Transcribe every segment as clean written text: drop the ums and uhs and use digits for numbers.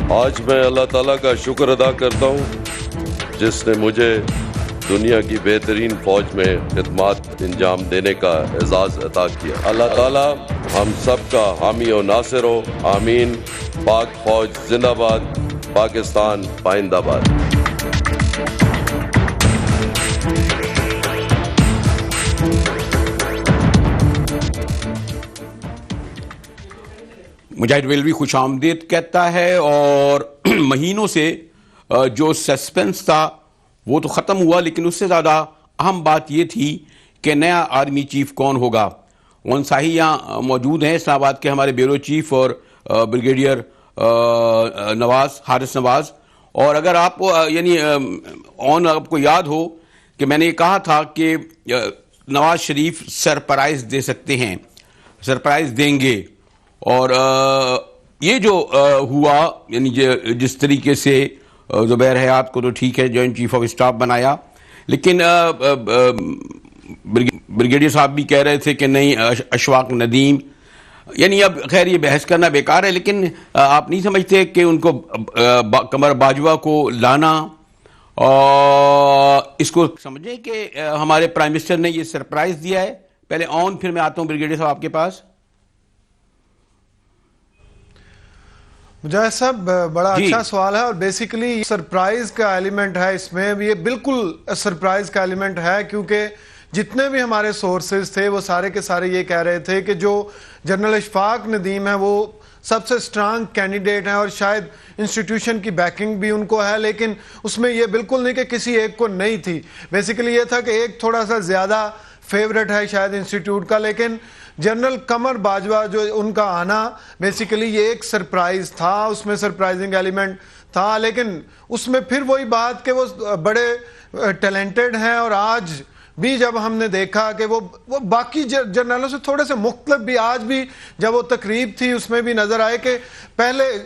आज मैं अल्लाह ताला का शुक्र अदा करता हूँ जिसने मुझे दुनिया की बेहतरीन फौज में खिदमत इंजाम देने का एजाज़ अता किया। अल्लाह ताला हम सब का हामी और नासिर हो। आमीन। पाक फौज जिंदाबाद, पाकिस्तान पाइंदाबाद। मुजाहिद रेलवी खुश आमदीद कहता है। और महीनों से जो सस्पेंस था वो तो ख़त्म हुआ, लेकिन उससे ज़्यादा अहम बात ये थी कि नया आर्मी चीफ कौन होगा। वन साही यहाँ मौजूद हैं, इस्लामाबाद के हमारे ब्यूरो चीफ और ब्रिगेडियर नवाज हारिस नवाज। और अगर आप यानी आपको याद हो कि मैंने ये कहा था कि नवाज शरीफ सरप्राइज दे सकते हैं, सरप्राइज देंगे। और ये जो हुआ, यानी जिस तरीके से ज़ुबैर हयात को तो ठीक है जॉइंट चीफ ऑफ स्टाफ बनाया, लेकिन ब्रिगेडियर साहब भी कह रहे थे कि नहीं अशफाक नदीम, यानी अब खैर ये बहस करना बेकार है, लेकिन आप नहीं समझते कि उनको कमर बाजवा को लाना और इसको समझें कि हमारे प्राइम मिनिस्टर ने ये सरप्राइज दिया है। पहले ऑन, फिर मैं आता हूँ ब्रिगेडियर साहब आपके पास। मुझे सब बड़ा अच्छा सवाल है और बेसिकली सरप्राइज का एलिमेंट है इसमें। ये बिल्कुल सरप्राइज का एलिमेंट है, क्योंकि जितने भी हमारे सोर्सेज थे वो सारे के सारे ये कह रहे थे कि जो जनरल अशफाक नदीम है वो सबसे स्ट्रांग कैंडिडेट है और शायद इंस्टीट्यूशन की बैकिंग भी उनको है, लेकिन उसमें ये बिल्कुल नहीं कि किसी एक को नहीं थी। बेसिकली ये था कि एक थोड़ा सा ज्यादा फेवरेट है शायद इंस्टीट्यूट का, लेकिन जनरल कमर बाजवा जो उनका आना बेसिकली ये एक सरप्राइज था, उसमें सरप्राइजिंग एलिमेंट था। लेकिन उसमें फिर वही बात कि वो बड़े टैलेंटेड हैं और आज भी जब हमने देखा कि वो बाकी जनरलों से थोड़े से मुख्तलिफ भी, आज भी जब वो तकरीब थी उसमें भी नजर आए कि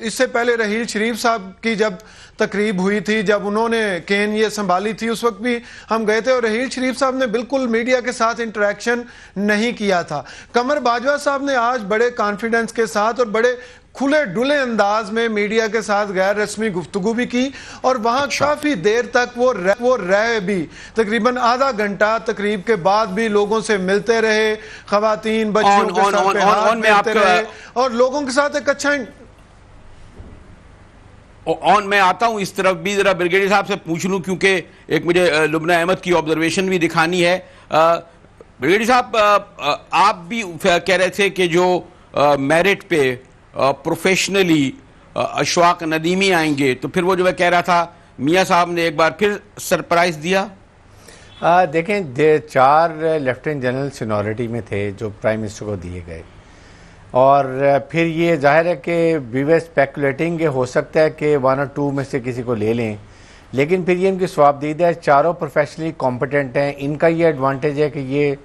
इससे पहले रहील शरीफ साहब की जब तकरीब हुई थी, जब उन्होंने केन ये संभाली थी, उस वक्त भी हम गए थे और रहील शरीफ साहब ने बिल्कुल मीडिया के साथ इंटरेक्शन नहीं किया था। कमर बाजवा साहब ने आज बड़े कॉन्फिडेंस के साथ और बड़े खुले डुले अंदाज में मीडिया के साथ गैर रस्मी गुफ्तगू भी की और वहां काफी देर तक वो रहे भी, तकरीबन आधा घंटा तकरीब के बाद भी लोगों से मिलते रहे, खवातीन बच्चियों के साथ हाथ मिलते रहे और लोगों के साथ एक अच्छा ऑन। मैं आता हूं इस तरफ भी, जरा ब्रिगेडियर साहब से पूछ लूं, क्योंकि एक मुझे लुबना अहमद की ऑब्जर्वेशन भी दिखानी है। ब्रिगेडियर साहब, आप भी कह रहे थे कि जो मेरिट पे प्रोफेशनली अशफाक नदीमी आएंगे, तो फिर वो जो मैं कह रहा था मियाँ साहब ने एक बार फिर सरप्राइज दिया। देखें, 4 लेफ्टिनेंट जनरल सीनियरिटी में थे जो प्राइम मिनिस्टर को दिए गए, और फिर ये जाहिर है कि वी वर स्पेकुलेटिंग कि हो सकता है कि 1 और 2 में से किसी को ले लें, लेकिन फिर ये इनकी स्वाबदीदा है, चारों प्रोफेशनली कॉम्पिटेंट हैं। इनका ये एडवांटेज है कि ये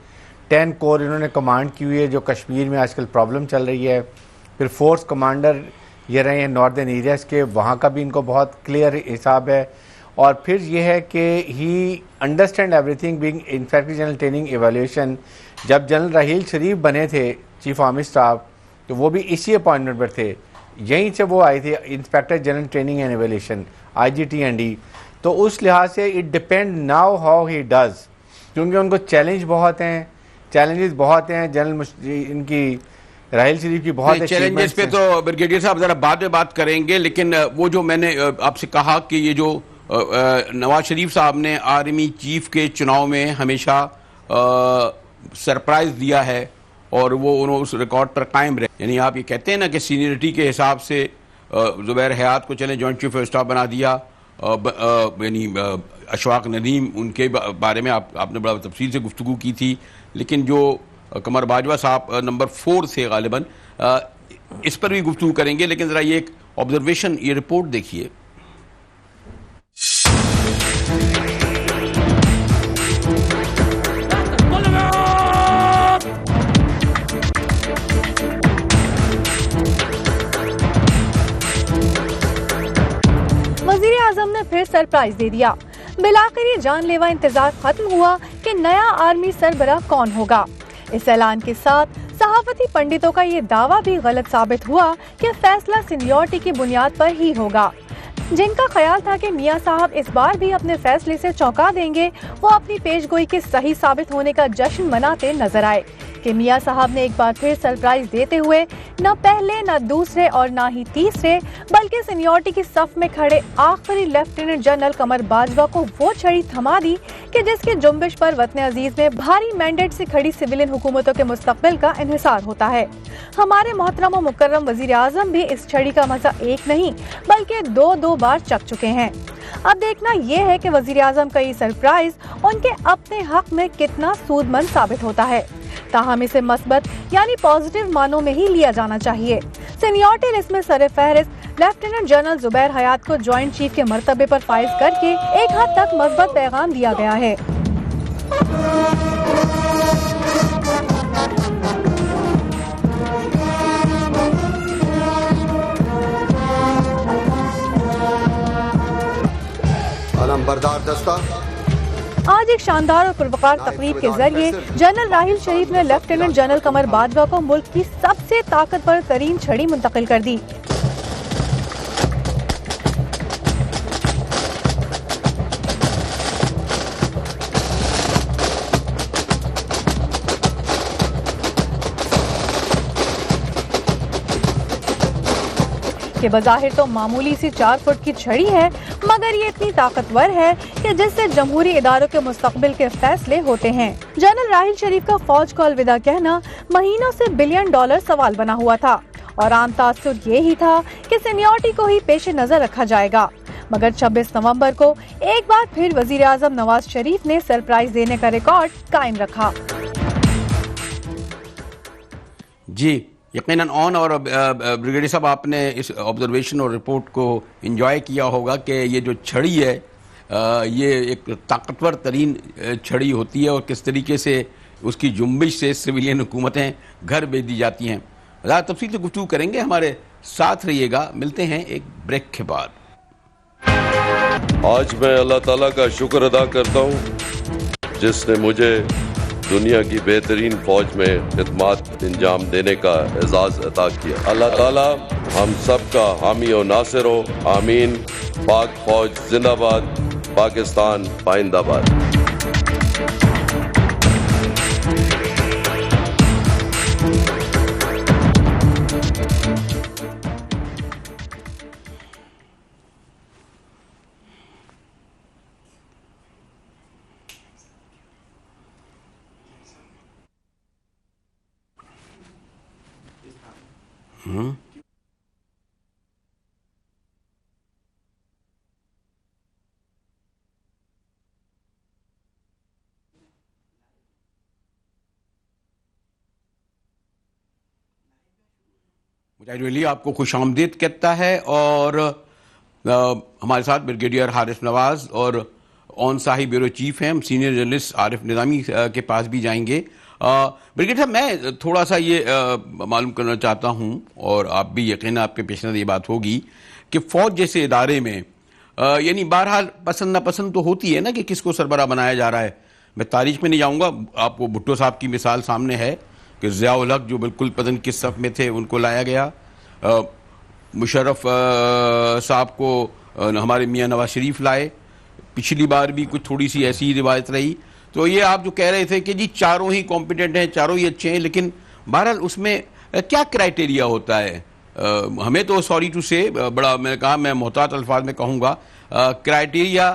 10 कोर इन्होंने कमांड की हुई है, जो कश्मीर में आजकल प्रॉब्लम चल रही है। फिर फोर्स कमांडर ये रहे हैं नॉर्दर्न एरियाज के, वहाँ का भी इनको बहुत क्लियर हिसाब है। और फिर ये है कि ही understand everything being inspector general training evaluation. जब जनरल राहील शरीफ बने थे चीफ आर्मी स्टाफ, तो वो भी इसी अपॉइंटमेंट पर थे, यहीं से वो आए थे inspector general training and evaluation IGT&E। तो उस लिहाज से it depend now how he does, क्योंकि उनको चैलेंजेस बहुत हैं। जनरल इनकी राहील शरीफ की बहुत चैलेंजेस पे तो ब्रिगेडियर साहब जरा बाद में बात करेंगे, लेकिन वो जो मैंने आपसे कहा कि ये जो नवाज शरीफ साहब ने आर्मी चीफ के चुनाव में हमेशा सरप्राइज दिया है और वो उन्होंने उस रिकॉर्ड पर कायम रहे। यानी आप ये कहते हैं ना कि सीनियरिटी के हिसाब से ज़ुबैर हयात को चले जॉइंट चीफ ऑफ स्टाफ बना दिया, यानी अशफाक नदीम उनके बारे में आपने बड़ा तफसील से गुफ्तगू की थी, लेकिन जो कमर बाजवा साहब नंबर 4 से गालिबन, इस पर भी गुफ्तगू करेंगे। लेकिन ज़रा ये एक ऑब्जर्वेशन, ये रिपोर्ट देखिए। वज़ीर आज़म ने फिर सरप्राइज दे दिया। बिलाखिर ये जानलेवा इंतजार खत्म हुआ कि नया आर्मी सरबराह कौन होगा। इस ऐलान के साथ सहाफती पंडितों का ये दावा भी गलत साबित हुआ कि फैसला सीनियरिटी की बुनियाद पर ही होगा। जिनका ख्याल था कि मियां साहब इस बार भी अपने फैसले से चौंका देंगे, वो अपनी पेशगोई के सही साबित होने का जश्न मनाते नजर आए कि मियां साहब ने एक बार फिर सरप्राइज देते हुए न पहले न दूसरे और न ही तीसरे बल्कि सीनियरिटी की सफ में खड़े आखिरी लेफ्टिनेंट जनरल कमर बाजवा को वो छड़ी थमा दी कि जिसके जुम्बिश पर वतन अजीज में भारी मैंडेट से खड़ी सिविलियन हुकूमतों के मुस्तकबिल का इन्हिसार होता है। हमारे मोहतरम व मुकर्रम वजीर आजम भी इस छड़ी का मजा एक नहीं बल्कि दो बार चख चुके हैं। अब देखना यह है कि वजीर आजम का ये सरप्राइज उनके अपने हक में कितना सूदमंद साबित होता है। ताहम इसे मस्बत यानी पॉजिटिव मानों में ही लिया जाना चाहिए। सीनियरिटी लिस्ट में सर फहरिस्त लेफ्टिनेंट जनरल जुबैर हयात को ज्वाइंट चीफ के मर्तबे पर फाइज करके एक हद तक मस्बत पैगाम दिया गया है। अलंबरदार दस्ता। आज एक शानदार और पुरवकार तकरीब के जरिए जनरल राहिल शरीफ ने लेफ्टिनेंट जनरल कमर बाजवा को मुल्क की सबसे ताकतवर तरीन छड़ी मुंतकिल कर दी। कि बज़ाहिर तो मामूली सी 4 फुट की छड़ी है, मगर ये इतनी ताकतवर है कि जिससे जमहूरी इदारों के मुस्तकबिल के फैसले होते हैं। जनरल राहिल शरीफ का फौज को अलविदा कहना महीनों से $1 बिलियन सवाल बना हुआ था और आम तासुर ये ही था कि सीनियरिटी को ही पेश नजर रखा जाएगा, मगर 26 नवंबर को एक बार फिर वजीर आजम नवाज शरीफ ने सरप्राइज देने का रिकॉर्ड कायम रखा। जी यकीनन ऑन और ब्रिगेडियर साहब आपने इस ऑब्जर्वेशन और रिपोर्ट को एंजॉय किया होगा कि ये जो छड़ी है ये एक ताकतवर तरीन छड़ी होती है और किस तरीके से उसकी जुम्बिश से सिविलियन हुकूमतें घर भेज दी जाती हैं। ज़्यादा तफसील से गुफ्तगू करेंगे, हमारे साथ रहिएगा। मिलते हैं एक ब्रेक के बाद। आज मैं अल्लाह ताला का शुक्र अदा करता हूँ जिसने मुझे दुनिया की बेहतरीन फौज में खिदमत इंजाम देने का एजाज़ अता किया। अल्लाह ताला हम सब का हामी और नासिर हो। आमीन। पाक फौज जिंदाबाद, पाकिस्तान पाइंदाबाद। मुजाहिद आपको खुश आमदीद कहता है और हमारे साथ ब्रिगेडियर हारिस नवाज और ऑन साहिब ब्यूरो चीफ हैं, हम सीनियर जर्नलिस्ट आरिफ निज़ामी के पास भी जाएंगे। ब्रिगेडियर साहब मैं थोड़ा सा ये मालूम करना चाहता हूँ और आप भी यकीन आपके पेश नज़र ये बात होगी कि फ़ौज जैसे इदारे में यानी बहरहाल पसंद नापसंद तो होती है ना कि किसको सरबराह बनाया जा रहा है। मैं तारीख में नहीं जाऊँगा, आपको भुट्टो साहब की मिसाल सामने है कि ज़ियाउल हक जो बिल्कुल पतन किस सफ़ में थे उनको लाया गया। मुशर्रफ साहब को हमारे मियाँ नवाज शरीफ लाए। पिछली बार भी कुछ थोड़ी सी ऐसी रिवायत रही। तो ये आप जो कह रहे थे कि जी चारों ही कॉम्पिटेंट हैं, चारों ही अच्छे हैं, लेकिन बहरहाल उसमें क्या क्राइटेरिया होता है? हमें तो सॉरी टू से बड़ा मैंने कहा, मैं मोहतात अल्फाज में कहूँगा, क्राइटेरिया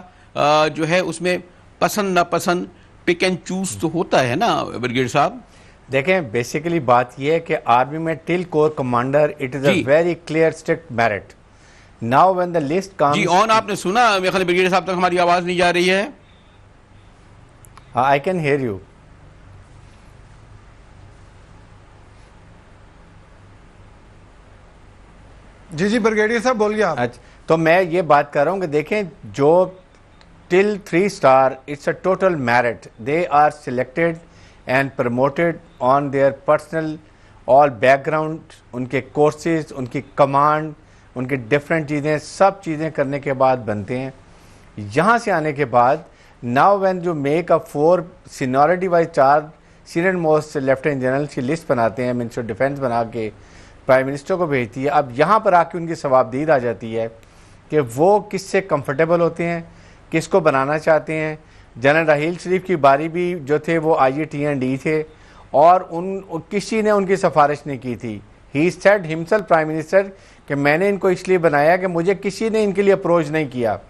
जो है उसमें पसंद नापसंद पिक एंड चूज तो होता है ना ब्रिगेडियर साहब? देखें, बेसिकली बात यह है कि आर्मी में till corps commander it is a very clear strict merit. Now when the list comes. जी ऑन आपने सुना? मेरे ख्याल ब्रिगेडियर साहब तक हमारी आवाज नहीं जा रही है। I can hear you. जी जी ब्रिगेडियर साहब बोलिए आप। अच्छा, तो मैं ये बात कर रहा हूँ कि देखें, जो till 3 star it's a total merit. They are selected and promoted on their personal all background, उनके courses, उनकी command, उनके different चीज़ें, सब चीज़ें करने के बाद बनते हैं। यहाँ से आने के बाद now when you make a 4 seniority wise 4 senior most lieutenant general की लिस्ट बनाते हैं, मिनिस्टर डिफेंस बना के प्राइम मिनिस्टर को भेजती है। अब यहाँ पर आके उनकी सवाबदीद आ जाती है कि वो किससे कंफर्टेबल होते हैं, किसको बनाना चाहते हैं। जनरल राहील शरीफ की बारी भी जो थे वो IETND थे और किसी ने उनकी सिफारिश नहीं की थी। He said himself prime minister कि मैंने इनको इसलिए बनाया कि मुझे किसी ने इनके लिए अप्रोच नहीं किया।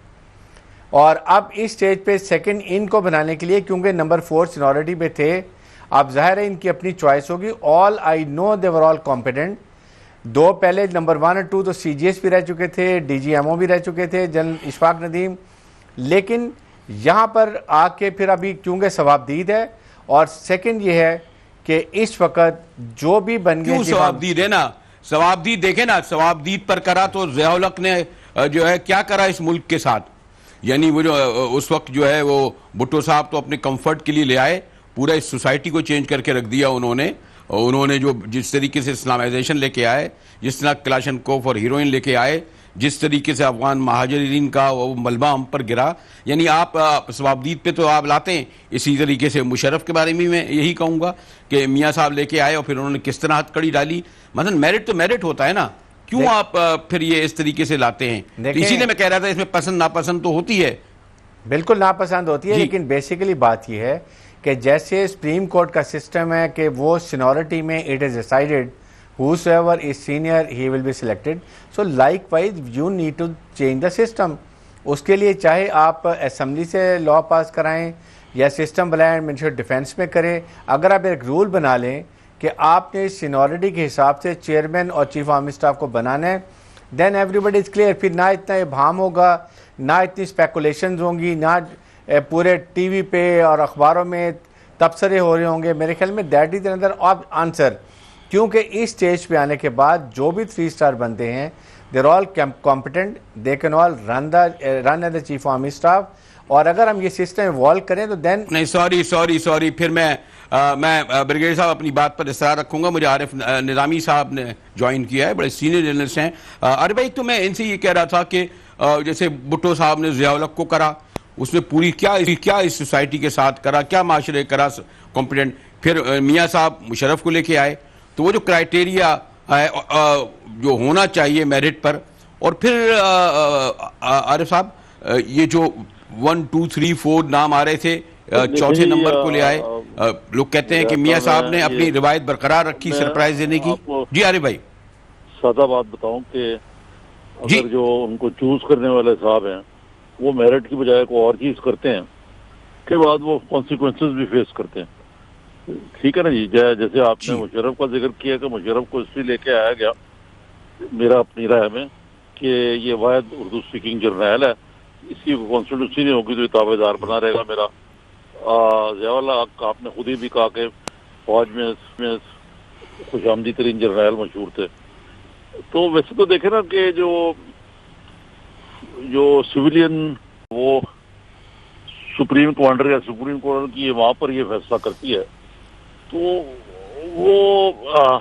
और अब इस स्टेज पे सेकंड इनको बनाने के लिए क्योंकि नंबर 4 सीनियरिटी पे थे, अब जाहिर है इनकी अपनी चॉइस होगी। All I know they were all competent. 2 पहले नंबर 1 और 2 तो CGS भी रह चुके थे, DGMO भी रह चुके थे, जनरल इशफाक नदीम। लेकिन यहाँ पर आके फिर अभी क्योंकि सवाबदीद है और सेकंड ये है कि इस वक्त जो भी बन गए, क्यों सवाबदीद है ना, सवाबदीद देखे ना, सवाबदीद पर करा तो ज़िया-उल हक ने जो है क्या करा इस मुल्क के साथ। यानी वो जो उस वक्त जो है वो भुट्टो साहब तो अपने कंफर्ट के लिए ले आए, पूरा इस सोसाइटी को चेंज करके रख दिया उन्होंने जो जिस तरीके से इस्लामाइजेशन लेके आए, जिस तरह क्लाशनकोफ और हीरोइन लेके आए, जिस तरीके से अफगान महाजरीन का वो मलबा हम पर गिरा। यानी आप सवाबदीद पे तो आप लाते हैं। इसी तरीके से मुशर्रफ के बारे में मैं यही कहूँगा कि मियाँ साहब लेके आए और फिर उन्होंने किस तरह हथकड़ी डाली। मतलब मेरिट तो मेरिट होता है ना, क्यों आप फिर ये इस तरीके से लाते हैं। इसीलिए मैं कह रहा था इसमें पसंद नापसंद तो होती है, बिल्कुल नापसंद होती है, लेकिन बेसिकली बात यह है कि जैसे सुप्रीम कोर्ट का सिस्टम है कि वो सीनियरिटी में it is decided whosoever is senior he will be selected, so likewise you need to change the system। उसके लिए चाहे आप असेंबली से लॉ पास कराएं या सिस्टम बनाएं, मिनिस्टर डिफेंस में करें। अगर आप एक रूल बना लें कि आपने सीनियरिटी के हिसाब से चेयरमैन और चीफ आर्मी स्टाफ को बनाना है, देन एवरीबडी इज़ क्लियर। फिर ना इतना इबाम होगा, ना इतनी स्पेकुलेशंस होंगी, ना पूरे TV पे और अखबारों में तबसरे हो रहे होंगे। मेरे ख्याल में दैट इज अनदर आंसर, क्योंकि इस स्टेज पे आने के बाद जो भी 3 स्टार बनते हैं there all competent, they can all run as the chief army staff. और अगर हम ये सिस्टम इवॉल्व करें तो देन नहीं, सॉरी फिर मैं ब्रिगेडियर साहब अपनी बात पर इसरार रखूंगा। मुझे आरिफ निज़ामी साहब ने ज्वाइन किया है, बड़े सीनियर जर्नलिस्ट हैं। अरे भाई, तो मैं इनसे ये कह रहा था कि जैसे भुट्टो साहब ने ज़िया-उल हक को करा, उसमें पूरी क्या इस सोसाइटी के साथ करा, क्या माशरे करा कॉम्पिटेंट। फिर मियाँ साहब मुशर्रफ को लेके आए, तो वो जो क्राइटेरिया है जो होना चाहिए मेरिट पर, और फिर आरिफ साहब ये जो 1 2 3 4 नाम आ रहे थे, चौथे नंबर को ले आए। लोग कहते हैं कि मियाँ साहब ने अपनी रिवायत बरकरार रखी सरप्राइज देने की। जी आरिफ भाई, सादा बात बताऊं कि अगर जो उनको चूज करने वाले साहब हैं वो मेरिट की बजाय कोई और चीज करते हैं, के बाद वो कॉन्सिक्वेंसेस भी फेस करते हैं। ठीक है ना जी। जैसे आपने मुशर्रफ का जिक्र किया कि मुशर्रफ को इसलिए लेके आया गया, मेरा अपनी राय में, कि ये वाहिद उर्दू स्पीकिंग जर्नैल है, इसकी कॉन्स्टिट्यूंसी नहीं होगी तो ये ताबेदार बना रहेगा मेरा। ज़िया-उल हक आपने खुद ही भी कहा कि फौज में खुशामदी तरीन जर्नैल मशहूर थे। तो वैसे तो देखे ना कि जो सिविलियन वो सुप्रीम कमांडर या सुप्रीम कोर्ट की वहां पर ये फैसला करती है, तो वो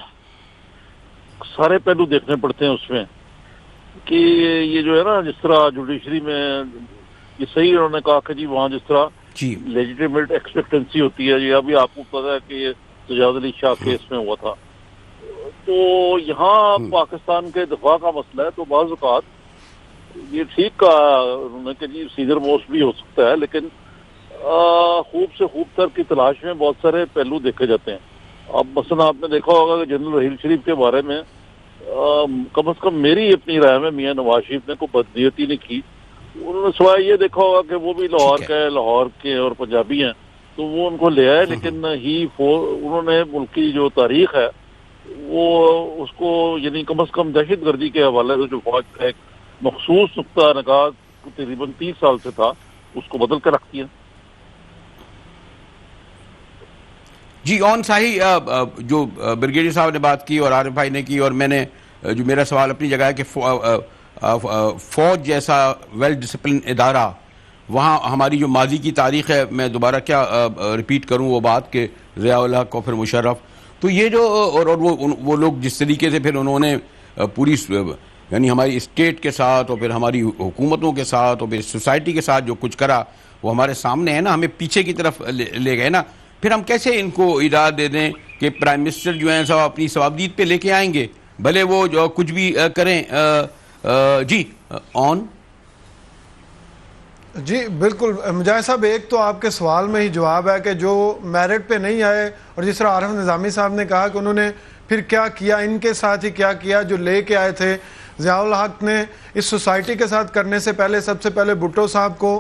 सारे पहलू देखने पड़ते हैं उसमें कि ये जो है ना, जिस तरह जुडिशरी में ये सही उन्होंने कहा कि जी वहाँ जिस तरह लेजिटिमेट एक्सपेक्टेंसी होती है, ये अभी आपको पता है कि ये सजाद अली शाह केस में हुआ था, तो यहाँ पाकिस्तान के दफा का मसला है। तो बाज़ औक़ात ये ठीक कहा उन्होंने कि जी सीनियर मोस्ट भी हो सकता है, लेकिन खूब से खूब तर की तलाश में बहुत सारे पहलू देखे जाते हैं। अब मसलन आपने देखा होगा कि जनरल राहील शरीफ के बारे में कम से कम मेरी अपनी राय में मियाँ नवाज शरीफ ने कोई बदनीयती नहीं की। उन्होंने सिवाय ये देखा होगा कि वो भी लाहौर के और पंजाबी हैं, तो वो उनको ले आए, लेकिन उन्होंने मुल्क की जो तारीख है वो उसको यानी कम से कम दहशत गर्दी के हवाले से जो फौज का एक मखसूस नुक्ता निगाह तकरीबन 30 साल से था, उसको बदल कर रखती है। जी ऑन साही जो ब्रिगेडियर साहब ने बात की और आरिफ भाई ने की, और मैंने जो मेरा सवाल अपनी जगह है कि फौज जैसा वेल डिसिप्लिन इदारा, वहाँ हमारी जो माजी की तारीख है, मैं दोबारा क्या रिपीट करूँ वो बात कि ज़िया-उल हक और फिर मुशर्रफ, तो ये जो और वो लोग जिस तरीके से फिर उन्होंने पूरी यानी हमारी स्टेट के साथ और फिर हमारी हुकूमतों के साथ और फिर सोसाइटी के साथ जो कुछ करा वो हमारे सामने है ना, हमें पीछे की तरफ ले गए ना। फिर हम कैसे इनको इजाज़त दे दें कि प्राइम मिनिस्टर जो हैं सब अपनी सवाबदीद पे लेके आएंगे, भले वो जो कुछ भी करें। जी ऑन। जी बिल्कुल मुजाहिद साहब, एक तो आपके सवाल में ही जवाब है कि जो मेरिट पे नहीं आए, और जिस तरह आरिफ निज़ामी साहब ने कहा कि उन्होंने फिर क्या किया, इनके साथ ही क्या किया जो लेके आए थे। ज़ियाउल हक ने इस सोसाइटी के साथ करने से पहले सबसे पहले भुट्टो साहब को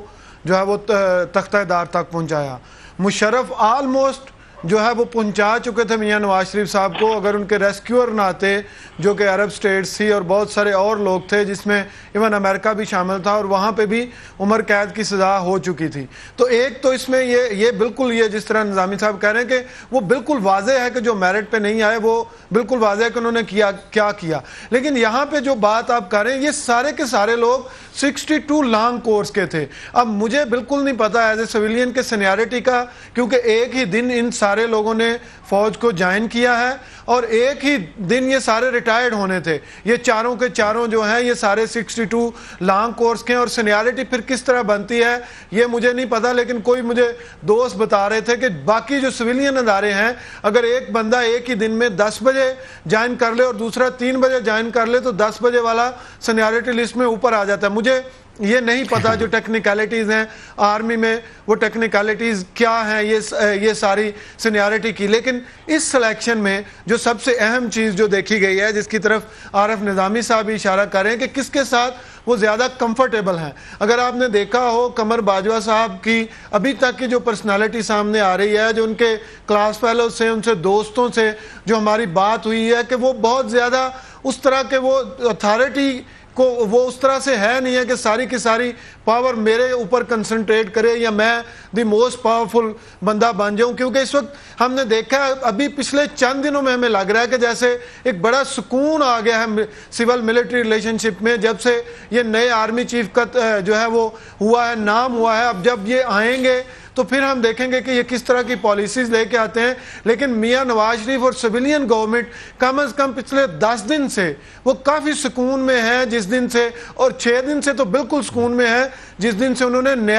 जो है वो तख्तादार तक पहुंचाया। मुशर्रफ आलमोस्ट जो है वो पहुंचा चुके थे मियां नवाज शरीफ साहब को, अगर उनके रेस्क्यूअर ना आते जो कि अरब स्टेट्स थी और बहुत सारे और लोग थे जिसमें इवन अमेरिका भी शामिल था, और वहाँ पे भी उम्र कैद की सज़ा हो चुकी थी। तो एक तो इसमें ये बिल्कुल ये जिस तरह निज़ामी साहब कह रहे हैं कि वो बिल्कुल वाजे है कि जो मेरिट पे नहीं आए वो बिल्कुल वाजे है कि उन्होंने क्या किया। लेकिन यहाँ पे जो बात आप कर रहे हैं, ये सारे के सारे लोग 62 लॉन्ग कोर्स के थे। अब मुझे बिल्कुल नहीं पता एज ए सिविलियन के सीनियरिटी का, क्योंकि एक ही दिन इन सारे लोगों ने फौज को ज्वाइन किया है और एक ही दिन ये सारे रिटायर्ड होने थे। ये चारों के चारों जो हैं ये सारे 62 लॉन्ग कोर्स के हैं, और सीनियरिटी फिर किस तरह बनती है ये मुझे नहीं पता। लेकिन कोई मुझे दोस्त बता रहे थे कि बाकी जो सिविलियन अदारे हैं, अगर एक बंदा एक ही दिन में 10 बजे ज्वाइन कर ले और दूसरा 3 बजे ज्वाइन कर ले तो 10 बजे वाला सीनियरिटी लिस्ट में ऊपर आ जाता है। मुझे ये नहीं पता जो टेक्निकलिटीज़ हैं आर्मी में, वो टेक्निकलिटीज़ क्या हैं ये सारी सीनियरिटी की। लेकिन इस सिलेक्शन में जो सबसे अहम चीज़ जो देखी गई है, जिसकी तरफ आरिफ निज़ामी साहब भी इशारा कर रहे हैं कि किसके साथ वो ज़्यादा कंफर्टेबल हैं। अगर आपने देखा हो कमर बाजवा साहब की अभी तक की जो पर्सनालिटी सामने आ रही है, जो उनके क्लास फेलो से, उनसे दोस्तों से जो हमारी बात हुई है, कि वो बहुत ज़्यादा उस तरह के वो अथॉरिटी को वो उस तरह से है नहीं है कि सारी की सारी पावर मेरे ऊपर कंसंट्रेट करे या मैं द मोस्ट पावरफुल बंदा बन जाऊं। क्योंकि इस वक्त हमने देखा है, अभी पिछले चंद दिनों में हमें लग रहा है कि जैसे एक बड़ा सुकून आ गया है सिविल मिलिट्री रिलेशनशिप में, जब से ये नए आर्मी चीफ का जो है वो हुआ है, नाम हुआ है। अब जब ये आएंगे तो फिर हम देखेंगे कि ये किस तरह की पॉलिसीज लेके आते हैं। लेकिन मियां नवाज शरीफ और सिविलियन गवर्नमेंट कम से कम पिछले 10 दिन से वो काफ़ी सुकून में है, जिस दिन से, और 6 दिन से तो बिल्कुल सुकून में है जिस दिन से उन्होंने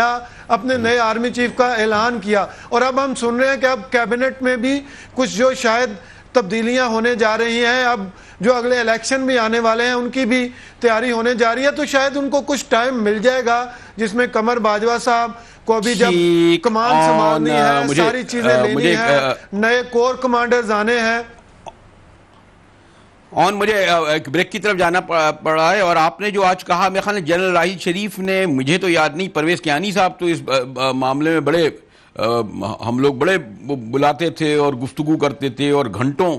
अपने नए आर्मी चीफ का ऐलान किया। और अब हम सुन रहे हैं कि अब कैबिनेट में भी कुछ जो शायद तब्दीलियां होने जा रही हैं, अब जो अगले इलेक्शन भी आने वाले हैं उनकी भी तैयारी होने जा रही है। तो शायद उनको कुछ टाइम मिल जाएगा जिसमें कमर बाजवा साहब को अभी जब कमान संभालनी है, सारी चीजें लेनी है, नए कोर कमांडर्स आने हैं। और मुझे एक ब्रेक की तरफ जाना पड़ा है। और आपने जो आज कहा, मेरे ख्याल में जनरल राहिल शरीफ ने, मुझे तो याद नहीं, परवेज कियानी साहब तो इस मामले में बड़े हम लोग बड़े बुलाते थे और गुफ्तगू करते थे और घंटों,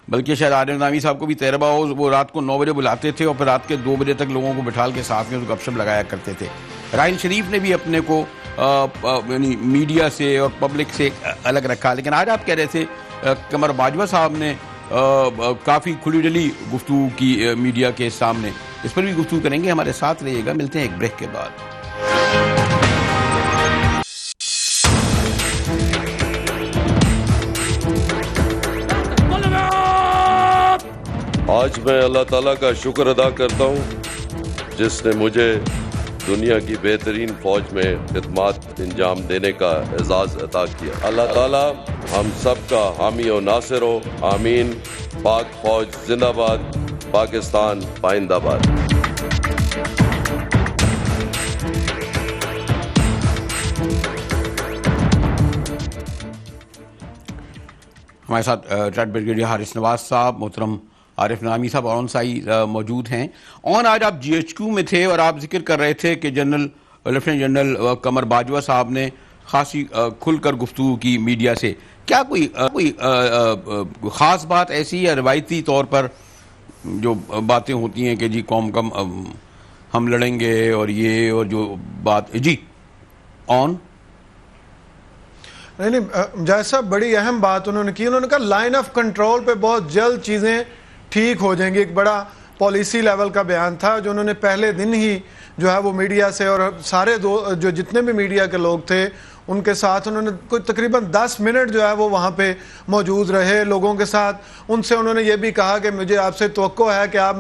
बल्कि शायद आरिफ निज़ामी साहब को भी तजर्बा हो, वो रात को 9 बजे बुलाते थे और फिर रात के 2 बजे तक लोगों को बिठाल के साथ में गपशप लगाया करते थे। राहिल शरीफ ने भी अपने को यानी मीडिया से और पब्लिक से अलग रखा। लेकिन आज आप कह रहे थे कमर बाजवा साहब ने काफ़ी खुली डली गुफ्तगू की मीडिया के सामने, इस पर भी गुफ्तगू करेंगे। हमारे साथ रहिएगा, मिलते हैं एक ब्रेक के बाद। आज मैं अल्लाह ताला का शुक्र अदा करता हूँ जिसने मुझे दुनिया की बेहतरीन फौज में खिदमत इंजाम देने का एजाज़ अता किया। अल्लाह ताला हम सब का हामी और नासिर हो। आमीन। पाक फौज जिंदाबाद, पाकिस्तान पाइंदाबाद। हमारे साथ रिटायर्ड ब्रिगेडियर हारिस नवाज साहब, मोहतरम आरिफ निज़ामी साहब और साई मौजूद हैं। और आज आप GHQ में थे और आप जिक्र कर रहे थे कि लेफ्टिनेंट जनरल कमर बाजवा साहब ने खासी खुलकर गुफ्तगू की मीडिया से। क्या कोई ख़ास बात ऐसी या रवायती तौर पर जो बातें होती हैं कि जी कौम कम हम लड़ेंगे और ये और जो बात जी ऑन नहीं जैसा बड़ी अहम बात उन्होंने की, उन्होंने कहा लाइन ऑफ कंट्रोल पे बहुत जल्द चीज़ें ठीक हो जाएंगी। एक बड़ा पॉलिसी लेवल का बयान था जो उन्होंने पहले दिन ही जो है वो मीडिया से और सारे जो जितने भी मीडिया के लोग थे उनके साथ उन्होंने कोई तकरीबन 10 मिनट जो है वो वहाँ पे मौजूद रहे लोगों के साथ। उनसे उन्होंने ये भी कहा कि मुझे आपसे तवक्को है कि आप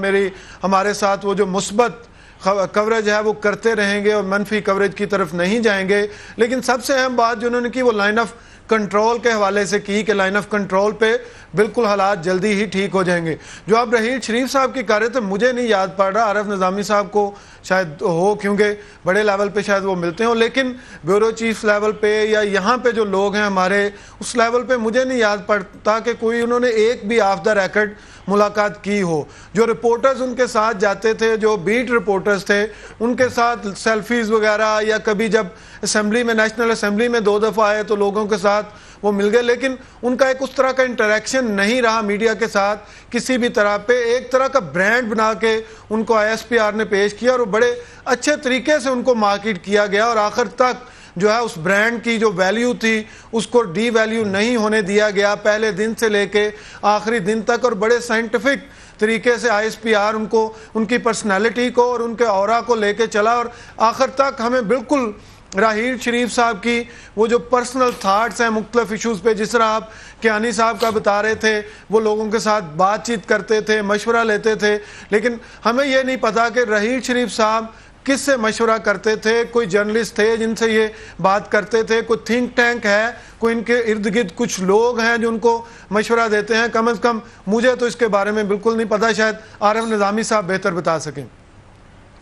हमारे साथ वो जो मुस्बत कवरेज है वो करते रहेंगे और मनफी कवरेज की तरफ नहीं जाएंगे। लेकिन सबसे अहम बात जो उन्होंने की वो लाइन ऑफ कंट्रोल के हवाले से की कि लाइन ऑफ कंट्रोल पे बिल्कुल हालात जल्दी ही ठीक हो जाएंगे। जो आप रहील शरीफ साहब की कर रहे थे, मुझे नहीं याद पड़ रहा, आरिफ निज़ामी साहब को शायद हो, क्योंकि बड़े लेवल पे शायद वो मिलते हो, लेकिन ब्यूरो चीफ लेवल पे या यहाँ पे जो लोग हैं हमारे, उस लेवल पे मुझे नहीं याद पड़ता कि कोई उन्होंने एक भी ऑफ द रिकॉर्ड मुलाकात की हो। जो रिपोर्टर्स उनके साथ जाते थे, जो बीट रिपोर्टर्स थे, उनके साथ सेल्फीज वगैरह, या कभी जब असेंबली में, नेशनल असेंबली में 2 दफ़ा आए तो लोगों के साथ वो मिल गए, लेकिन उनका एक उस तरह का इंटरेक्शन नहीं रहा मीडिया के साथ किसी भी तरह पे। एक तरह का ब्रांड बना के उनको ISPR ने पेश किया और बड़े अच्छे तरीके से उनको मार्केट किया गया, और आखिर तक जो है उस ब्रांड की जो वैल्यू थी उसको डी वैल्यू नहीं होने दिया गया, पहले दिन से लेके आखिरी दिन तक। और बड़े साइंटिफिक तरीके से ISPR उनको, उनकी पर्सनैलिटी को और उनके ऑरा को लेके चला, और आखिर तक हमें बिल्कुल राहील शरीफ साहब की वो जो पर्सनल थाट्स हैं मुख्तलिफ इशूज़ पे, जिस तरह आप कियानी साहब का बता रहे थे, वो लोगों के साथ बातचीत करते थे, मशवरा लेते थे, लेकिन हमें ये नहीं पता कि राहील शरीफ साहब किससे मशवरा करते थे। कोई जर्नलिस्ट थे जिनसे ये बात करते थे, कोई थिंक टैंक है, कोई इनके इर्द गिर्द कुछ लोग हैं जो उनको मशवरा देते हैं। कम से कम मुझे तो इसके बारे में बिल्कुल नहीं पता, शायद आरिफ निज़ामी साहब बेहतर बता सकें।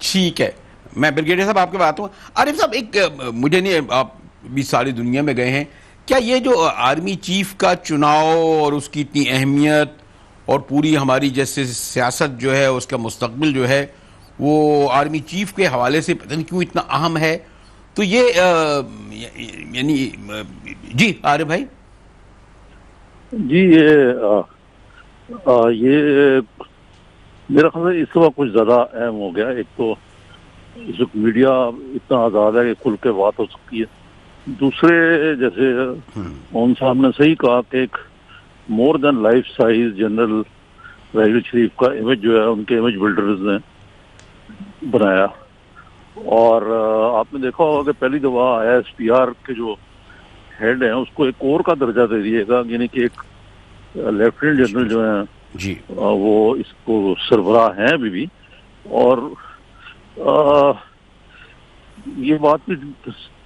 ठीक है, मैं ब्रिगेडियर साहब आपके बात हूँ। आरिफ साहब, एक मुझे नहीं, आप भी सारी दुनिया में गए हैं, क्या ये जो आर्मी चीफ का चुनाव और उसकी इतनी अहमियत और पूरी हमारी जैसे सियासत जो है उसका मुस्तकबिल जो है वो आर्मी चीफ के हवाले से पता नहीं क्यों इतना अहम है, तो ये यानी जी आरिफ भाई जी, ये मेरा ख्याल है इस वक्त कुछ ज़्यादा अहम हो गया। एक तो इस वक्त मीडिया इतना आज़ाद है कि खुल के बात हो सकती है। दूसरे, जैसे मोहन साहब ने सही कहा कि एक more than life size general Raheel Sharif का इमेज जो है उनके इमेज बिल्डर्स ने बनाया। और आपने देखा होगा कि पहली दफ़ा ISPR के जो हेड हैं उसको एक कोर का दर्जा दे दिएगा, यानी कि एक लेफ्टिनेंट जनरल जो है जी वो इसको सरबराह हैं अभी भी। और ये बात भी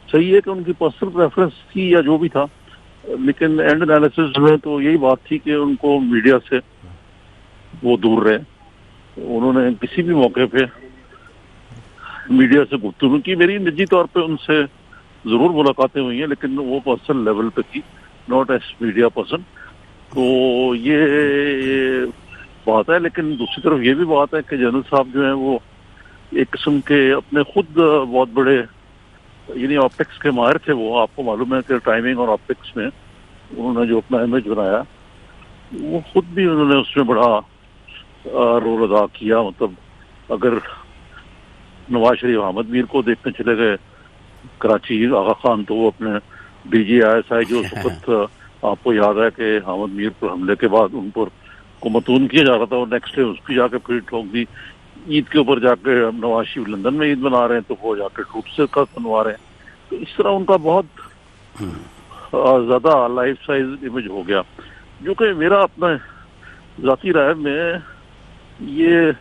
सही है कि उनकी पर्सनल प्रेफरेंस थी या जो भी था, लेकिन एंड एनालिसिस में तो यही बात थी कि उनको मीडिया से वो दूर रहे। उन्होंने किसी भी मौके पे मीडिया से गुफ्तगू की। मेरी निजी तौर पे उनसे जरूर मुलाकातें हुई हैं, लेकिन वो पर्सनल लेवल पे थी, नॉट एज मीडिया पर्सन। तो ये बात है। लेकिन दूसरी तरफ ये भी बात है कि जनरल साहब जो है वो एक किस्म के अपने खुद बहुत बड़े, यानी ऑप्टिक्स के माहिर थे वो। आपको मालूम है कि टाइमिंग और ऑप्टिक्स में उन्होंने जो अपना इमेज बनाया वो खुद भी उन्होंने उसमें बड़ा रोल अदा किया। मतलब अगर नवाज शरीफ अहमद मीर को देखने चले गए कराची आगा खान, तो वो अपने DGISI जो उस वक्त आपको याद है कि अहमद मीर पर हमले के बाद उन पर को मतून किया जा रहा था, और नेक्स्ट डे उसकी जाके फिर ठोक दी। ईद के ऊपर जाके नवाज शरीफ लंदन में ईद मना रहे हैं तो वो जाके ट्रूप से का बनवा रहे हैं। तो इस तरह उनका बहुत ज्यादा लाइफ साइज इमेज हो गया, जो कि मेरा अपना जाती राय में ये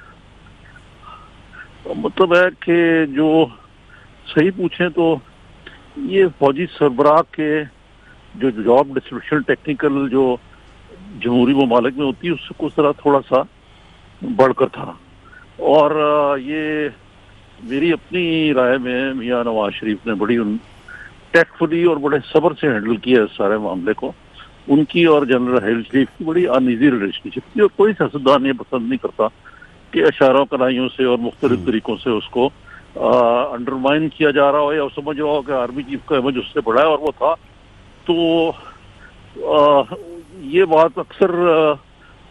मतलब है कि जो सही पूछें तो ये फौजी सरबराह के जो जॉब डिस्ट्रीब्यूशन टेक्निकल जो जमहूरी ममालिक में होती है उससे कुछ तरह थोड़ा सा बढ़कर था। और ये मेरी अपनी राय में मियां नवाज शरीफ ने बड़ी टैक्टफुली और बड़े सब्र से हैंडल किया इस सारे मामले को। उनकी और जनरल राहील शरीफ की बड़ी अनईजी रिलेशनशिप थी, और कोई सियासतदान ये पसंद नहीं करता कि इशारों कलाइयों से और मुख्तलिफ तरीकों से उसको अंडरमाइन किया जा रहा हो या समझ रहा हो कि आर्मी चीफ का इमेज उससे बड़ा है, और वो था। तो ये बात अक्सर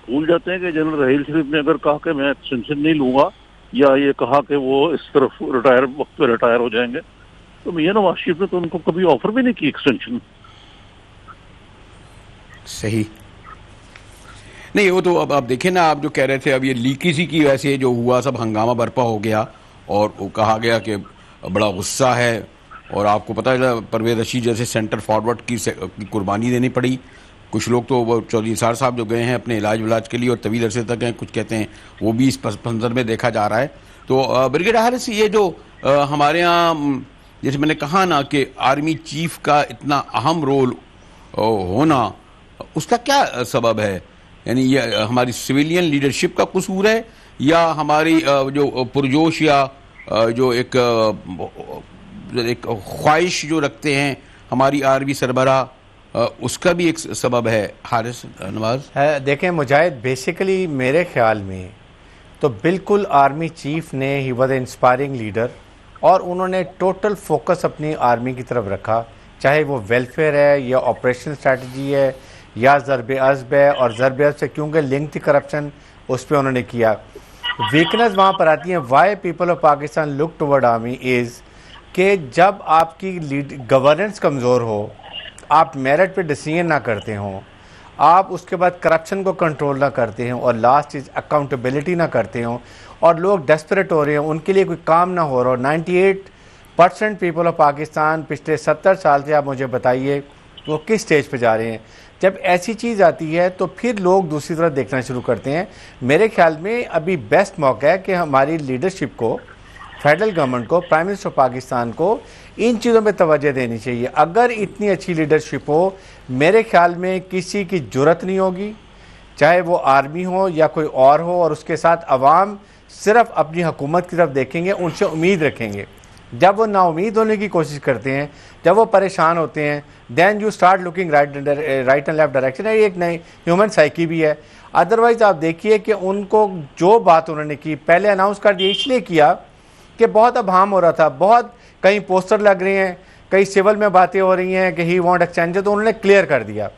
भूल जाते हैं कि जनरल राहील शरीफ ने अगर कहा कि मैं एक्सटेंशन नहीं लूंगा, या ये कहा कि वो इस तरफ वक्त पे रिटायर हो जाएंगे, तो मियां नवाज शरीफ ने तो उनको कभी ऑफर भी नहीं की एक्सटेंशन। सही नहीं, वो तो अब आप देखें ना, आप जो कह रहे थे अब ये लीकेजी की वजह से जो हुआ सब हंगामा बर्पा हो गया, और वो कहा गया कि बड़ा गुस्सा है। और आपको पता है परवेज रशीद जैसे सेंटर फॉरवर्ड की कुर्बानी देनी पड़ी। कुछ लोग तो वो चौधरी निसार साहब जो गए हैं अपने इलाज के लिए और तवील अरसे तक हैं, कुछ कहते हैं वो भी इस मंजर में देखा जा रहा है। तो ब्रिगेडियर हारिस, ये जो हमारे यहाँ जैसे मैंने कहा ना कि आर्मी चीफ का इतना अहम रोल होना, उसका क्या सबब है? यानी ये हमारी सिविलियन लीडरशिप का कसूर है या हमारी जो पुरजोश या जो एक ख्वाहिश जो रखते हैं हमारी आर्मी सरबरा, उसका भी एक सबब है? हारिस नवाज देखें मुजाहिद, बेसिकली मेरे ख्याल में तो बिल्कुल आर्मी चीफ ने, ही वॉज इंस्पायरिंग लीडर, और उन्होंने टोटल फोकस अपनी आर्मी की तरफ रखा, चाहे वो वेलफेयर है या ऑपरेशन स्ट्रैटेजी है या ज़रब-ए-अज़्ब है, और ज़रब-ए-अज़्ब से क्योंकि लिंक थी करप्शन, उस पर उन्होंने किया। वीकनेस वहाँ पर आती है, why people of Pakistan look toward army is कि जब आपकी गवर्नेंस कमज़ोर हो, आप मेरिट पे डिसीजन ना करते हों, आप उसके बाद करप्शन को कंट्रोल ना करते हों, और लास्ट चीज़ अकाउंटेबिलिटी ना करते हों, और लोग डेस्परेट हो रहे हैं, उनके लिए कोई काम ना हो रहा हो। 98% पीपल ऑफ पाकिस्तान पिछले 70 साल से, आप मुझे बताइए वो किस स्टेज पे जा रहे हैं। जब ऐसी चीज़ आती है तो फिर लोग दूसरी तरफ देखना शुरू करते हैं। मेरे ख्याल में अभी बेस्ट मौका है कि हमारी लीडरशिप को, फेडरल गवर्नमेंट को, प्राइम मिनिस्टर पाकिस्तान को इन चीज़ों पे तवज्जो देनी चाहिए। अगर इतनी अच्छी लीडरशिप हो, मेरे ख्याल में किसी की जुर्रत नहीं होगी, चाहे वो आर्मी हो या कोई और हो, और उसके साथ अवाम सिर्फ अपनी हुकूमत की तरफ देखेंगे, उनसे उम्मीद रखेंगे। जब वो नाउमीद होने की कोशिश करते हैं, जब वो परेशान होते हैं, then you start looking right and left direction. एक नई ह्यूमन साइकी भी है। अदरवाइज आप देखिए कि उनको जो बात उन्होंने की, पहले अनाउंस कर दिया, इसलिए किया कि बहुत अभाम हो रहा था, बहुत कहीं पोस्टर लग रहे हैं, कहीं सिविल में बातें हो रही हैं कि ही वांट एक्सचेंज, तो उन्होंने क्लियर कर दिया।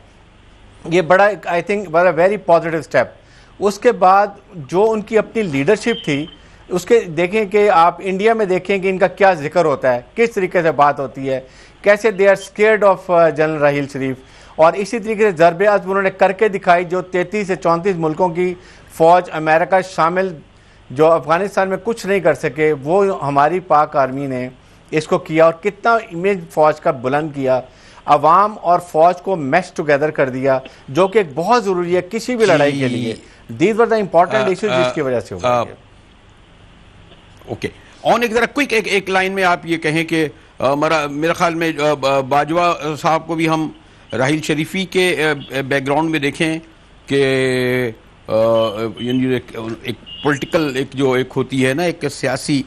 ये बड़ा, आई थिंक बड़ा वेरी पॉजिटिव स्टेप। उसके बाद जो उनकी अपनी लीडरशिप थी, उसके देखें कि आप इंडिया में देखें कि इनका क्या जिक्र होता है, किस तरीके से बात होती है, कैसे they are scared of general Raheel Sharif, और इसी तरीके से ज़रब-ए-अज़्ब उन्होंने करके दिखाई। जो 33 से 34 मुल्कों की फ़ौज, अमेरिका शामिल, जो अफ़गानिस्तान में कुछ नहीं कर सके, वो हमारी पाक आर्मी ने इसको किया, और कितना इमेज फ़ौज का बुलंद किया, अवाम और फ़ौज को मैश टुगेदर कर दिया, जो कि बहुत ज़रूरी है किसी भी लड़ाई के लिए। These were the important issues जिसकी वजह से हुआ। ओके, और एक जरा क्विक एक लाइन में आप ये कहें कि मेरे ख्याल में बाजवा साहब को भी हम राहील शरीफी के बैकग्राउंड में देखें कि एक पॉलिटिकल, एक जो एक होती है ना, एक सियासी,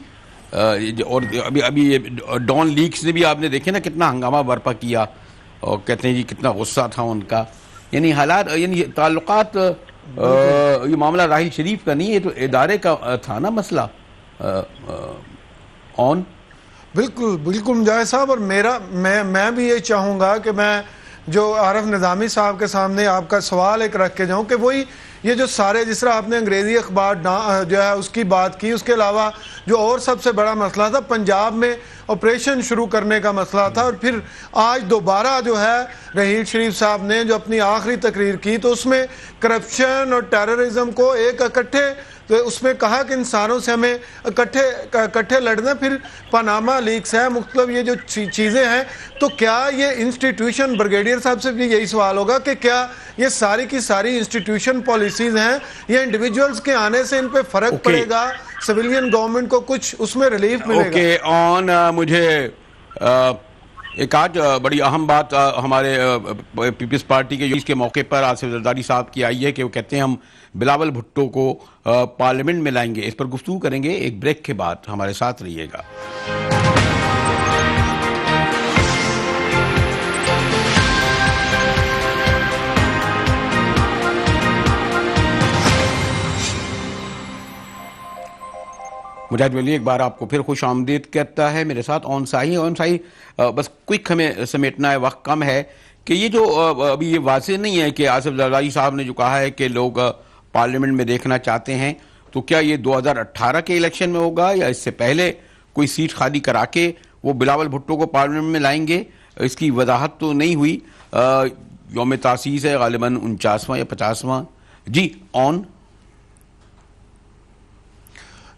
और अभी ये डॉन लीक्स ने भी आपने देखे ना कितना हंगामा बर्पा किया, और कहते हैं जी कितना गुस्सा था उनका। यानी हालात, यानी ताल्लुकात, ये मामला राहील शरीफ का नहीं, ये तो इदारे का था ना मसला। ऑन बिल्कुल बिल्कुल मुजाहिद साहब, और मैं भी ये चाहूँगा कि मैं जो आरिफ निज़ामी साहब के सामने आपका सवाल एक रख के जाऊँ कि वही ये जो सारे, जिस तरह आपने अंग्रेज़ी अखबार जो है उसकी बात की, उसके अलावा जो और सबसे बड़ा मसला था पंजाब में ऑपरेशन शुरू करने का मसला था, और फिर आज दोबारा जो है राहील शरीफ साहब ने जो अपनी आखिरी तकरीर की, तो उसमें करप्शन और टेररिज्म को एक इकट्ठे, तो उसमें कहा कि इंसानों से हमें इकट्ठे लड़ना। फिर पनामा लीक्स है, मुख्तलिफ ये जो चीज़ें हैं, तो क्या ये इंस्टीट्यूशन, ब्रिगेडियर साहब से भी यही सवाल होगा कि क्या ये सारी की सारी इंस्टीट्यूशन पॉलिसीज हैं, या इंडिविजुअल्स के आने से इन पे फर्क पड़ेगा, सिविलियन गवर्नमेंट को कुछ उसमें रिलीफ मिलेगा? ओके, ऑन मुझे एक आज बड़ी अहम बात हमारे पीपल्स पार्टी के इसके मौके पर आसिफ जरदारी साहब की आई है कि वो कहते हैं हम बिलावल भुट्टो को पार्लियामेंट में लाएंगे। इस पर गुफ्तगू करेंगे एक ब्रेक के बाद, हमारे साथ रहिएगा। मुजाहिद वली एक बार आपको फिर खुश आमदीद कहता है। मेरे साथ ऑन साही बस क्विक हमें समेटना है, वक्त कम है, कि ये जो अभी ये वाज़ेह नहीं है कि आसिफ जरदारी साहब ने जो कहा है कि लोग पार्लियामेंट में देखना चाहते हैं, तो क्या ये 2018 के इलेक्शन में होगा या इससे पहले कोई सीट खाली करा के वो बिलावल भुट्टो को पार्लियामेंट में लाएंगे? इसकी वजाहत तो नहीं हुई। यौम तासीस है गालिबन 49वां या 50वां। जी ऑन।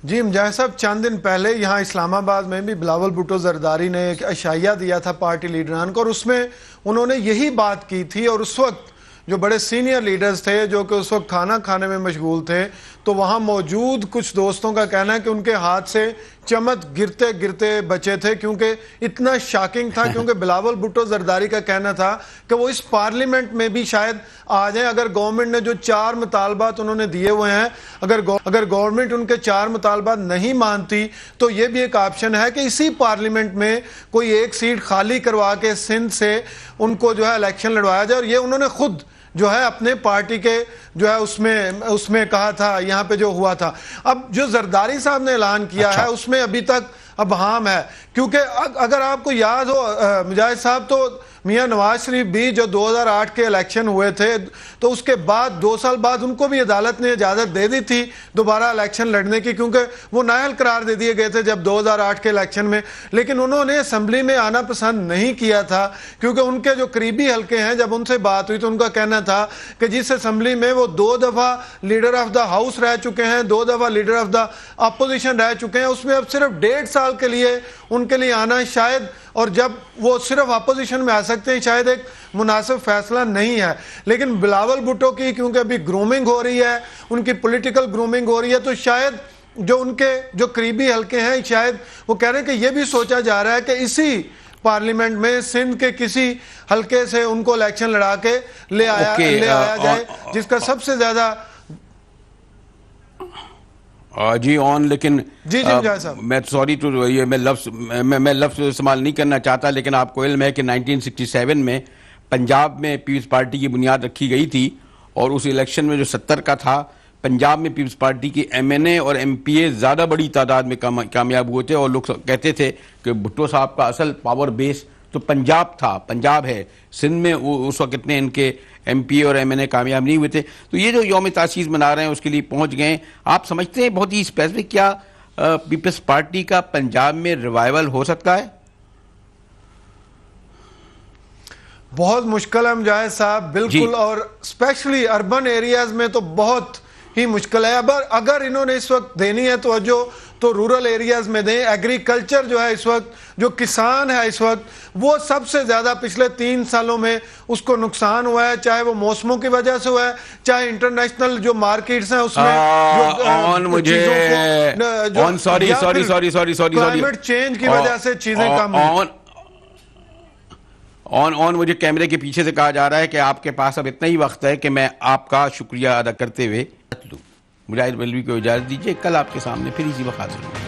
जी मुजाहिद साहब, चंद दिन पहले यहाँ इस्लामाबाद में भी बिलावल भुट्टो जरदारी ने एक अशाइया दिया था पार्टी लीडरान को, और उसमें उन्होंने यही बात की थी, और उस वक्त जो बड़े सीनियर लीडर्स थे जो कि उस वक्त खाना खाने में मशगूल थे, तो वहां मौजूद कुछ दोस्तों का कहना है कि उनके हाथ से चम्मच गिरते गिरते बचे थे, क्योंकि इतना शॉकिंग था। क्योंकि बिलावल भुट्टो जरदारी का कहना था कि वो इस पार्लियामेंट में भी शायद आ जाए, अगर गवर्नमेंट ने जो 4 मुतालबात उन्होंने दिए हुए हैं, अगर गवर्नमेंट उनके 4 मुतालबात नहीं मानती तो ये भी एक ऑप्शन है कि इसी पार्लियामेंट में कोई एक सीट खाली करवा के सिंध से उनको जो है इलेक्शन लड़वाया जाए। और ये उन्होंने खुद जो है अपने पार्टी के जो है उसमें कहा था, यहाँ पे जो हुआ था। अब जो जरदारी साहब ने ऐलान किया है उसमें अभी तक अबहम है, क्योंकि अगर आपको याद हो मुजाहिद साहब, तो मियां नवाज शरीफ भी जो 2008 के इलेक्शन हुए थे तो उसके बाद 2 साल बाद उनको भी अदालत ने इजाज़त दे दी थी दोबारा इलेक्शन लड़ने की, क्योंकि वो नाअहल करार दे दिए गए थे जब 2008 के इलेक्शन में। लेकिन उन्होंने असम्बली में आना पसंद नहीं किया था, क्योंकि उनके जो करीबी हल्के हैं, जब उनसे बात हुई तो उनका कहना था कि जिस असम्बली में वो 2 दफ़ा लीडर ऑफ द हाउस रह चुके हैं, 2 दफ़ा लीडर ऑफ द अपोजिशन रह चुके हैं, उसमें अब सिर्फ 1.5 साल के लिए उनके लिए आना शायद, और जब वो सिर्फ अपोजिशन में आ सकते हैं, शायद एक मुनासिब फैसला नहीं है। लेकिन बिलावल भुट्टो की क्योंकि अभी ग्रूमिंग हो रही है, उनकी पॉलिटिकल ग्रूमिंग हो रही है, तो शायद जो उनके जो करीबी हल्के हैं, शायद वो कह रहे हैं कि ये भी सोचा जा रहा है कि इसी पार्लियामेंट में सिंध के किसी हल्के से उनको इलेक्शन लड़ा के ले आया जाए, जिसका सबसे ज्यादा जी ऑन। लेकिन जी मुजाहिद साहब, मैं सॉरी टू ये मैं लफ्ज़ इस्तेमाल नहीं करना चाहता, लेकिन आपको इल्म है कि 1967 में पंजाब में पीपल्स पार्टी की बुनियाद रखी गई थी, और उस इलेक्शन में जो 70 का था, पंजाब में पीपल्स पार्टी की MNA और MPA ज़्यादा बड़ी तादाद में कामयाब हुए थे। और लोग कहते थे कि भुट्टो साहब का असल पावर बेस तो पंजाब था, पंजाब है। सिंध में उस वक्त इतने इनके MPA और MNA कामयाब नहीं हुए थे। तो ये जो यौम तासीस मना रहे हैं उसके लिए पहुंच गए। आप समझते हैं बहुत ही स्पेसिफिक, क्या पीपल्स पार्टी का पंजाब में रिवाइवल हो सकता है? बहुत मुश्किल है मुजाहिद साहब, बिल्कुल, और स्पेशली अर्बन एरियाज में तो बहुत ही मुश्किल है। अगर इन्होंने इस वक्त देनी है तो रूरल एरियाज में दें। एग्रीकल्चर जो है इस वक्त, जो किसान है इस वक्त, वो सबसे ज्यादा पिछले 3 सालों में उसको नुकसान हुआ है, चाहे वो मौसमों की वजह से हुआ है, चाहे इंटरनेशनल जो मार्केट्स हैं उसमें क्लाइमेट चेंज की वजह से चीजें कम मुझे कैमरे के पीछे से कहा जा रहा है कि आपके पास अब इतना ही वक्त है कि मैं आपका शुक्रिया अदा करते हुए मुजाहिद बलवी को इजाजत दीजिए। कल आपके सामने फिर इसी वक्त हाजिर होंगे।